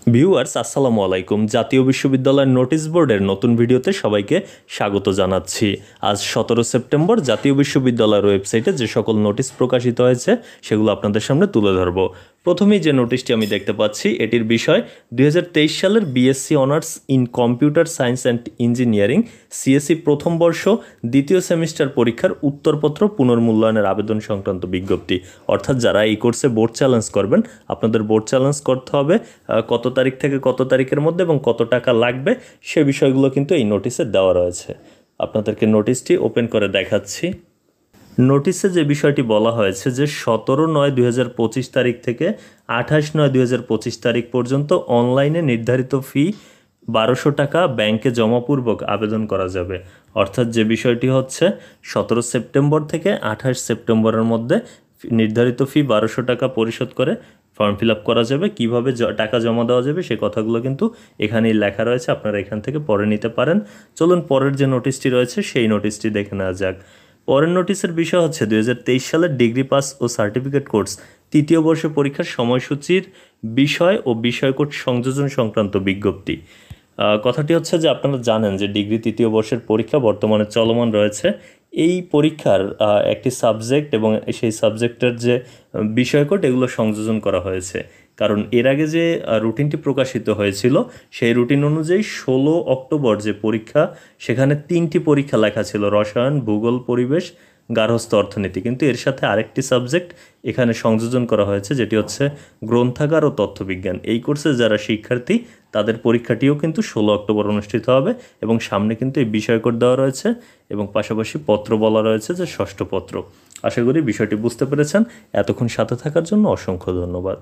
Viewers আসসালামু আলাইকুম। জাতীয় বিশ্ববিদ্যালয়ের নোটিশ বোর্ডের নতুন ভিডিওতে সবাইকে স্বাগত জানাচ্ছি। আজ 17 সেপ্টেম্বর জাতীয় বিশ্ববিদ্যালয়ের ওয়েবসাইটে যে সকল নোটিশ প্রকাশিত হয়েছে সেগুলো আপনাদের সামনে তুলে ধরব। প্রথমেই যে নোটিশটি আমি দেখতে পাচ্ছি এটির বিষয় 2023 সালের BSc honours in computer science and engineering CSC প্রথম বর্ষ দ্বিতীয় সেমিস্টার পরীক্ষার উত্তরপত্র পুনর্মূল্যায়নের আবেদন সংক্রান্ত বিজ্ঞপ্তি। অর্থাৎ যারা এই কোর্সে বোর্ড চ্যালেঞ্জ করবেন আপনাদের বোর্ড চ্যালেঞ্জ করতে হবে কত তারিখ থেকে কত তারিখের মধ্যে এবং কত টাকা লাগবে সে বিষয়গুলো কিন্তু এই নোটিশে দেওয়া রয়েছে। আপনাদেরকে নোটিশটি ওপেন করে দেখাচ্ছি। নোটিশে যে বিষয়টি বলা হয়েছে যে 17/9/2025 তারিখ থেকে 28/9/2025 তারিখ পর্যন্ত অনলাইনে নির্ধারিত ফি 1200 টাকা ব্যাংকে জমাপূর্বক আবেদন করা যাবে। অর্থাৎ যে বিষয়টি হচ্ছে 17 সেপ্টেম্বর থেকে 28 সেপ্টেম্বরের মধ্যে নির্ধারিত ফি 1200 টাকা পরিশোধ করে ফর্ম ফিল আপ করা যাবে। কীভাবে টাকা জমা দেওয়া যাবে সে কথাগুলো কিন্তু এখানেই লেখা রয়েছে, আপনারা এখান থেকে পড়ে নিতে পারেন। চলুন পরের যে নোটিশটি রয়েছে সেই নোটিশটি দেখে নেওয়া যাক। পরের নোটিশের বিষয় হচ্ছে 2023 সালের ডিগ্রি পাস ও সার্টিফিকেট কোর্স তৃতীয় বর্ষ পরীক্ষার সময়সূচির বিষয় ও বিষয়কোড সংযোজন সংক্রান্ত বিজ্ঞপ্তি। কথাটি হচ্ছে যে আপনারা জানেন যে ডিগ্রি তৃতীয় বর্ষের পরীক্ষা বর্তমানে চলমান রয়েছে। এই পরীক্ষার একটি সাবজেক্ট এবং সেই সাবজেক্টের যে বিষয়কোড এগুলো সংযোজন করা হয়েছে। কারণ এর আগে যে রুটিনটি প্রকাশিত হয়েছিল সেই রুটিন অনুযায়ী 16 অক্টোবর যে পরীক্ষা সেখানে 3টি পরীক্ষা লেখা ছিল, রসায়ন, ভূগোল, পরিবেশ, গার্হস্থ্য অর্থনীতি। কিন্তু এর সাথে আরেকটি সাবজেক্ট এখানে সংযোজন করা হয়েছে যেটি হচ্ছে গ্রন্থাগার ও তথ্যবিজ্ঞান। এই কোর্সে যারা শিক্ষার্থী তাদের পরীক্ষাটিও কিন্তু 16 অক্টোবর অনুষ্ঠিত হবে এবং সামনে কিন্তু এই বিষয়কোড দেওয়া রয়েছে এবং পাশাপাশি পত্র বলা রয়েছে যে ষষ্ঠ পত্র। আশা করি বিষয়টি বুঝতে পেরেছেন। এতক্ষণ সাথে থাকার জন্য অসংখ্য ধন্যবাদ।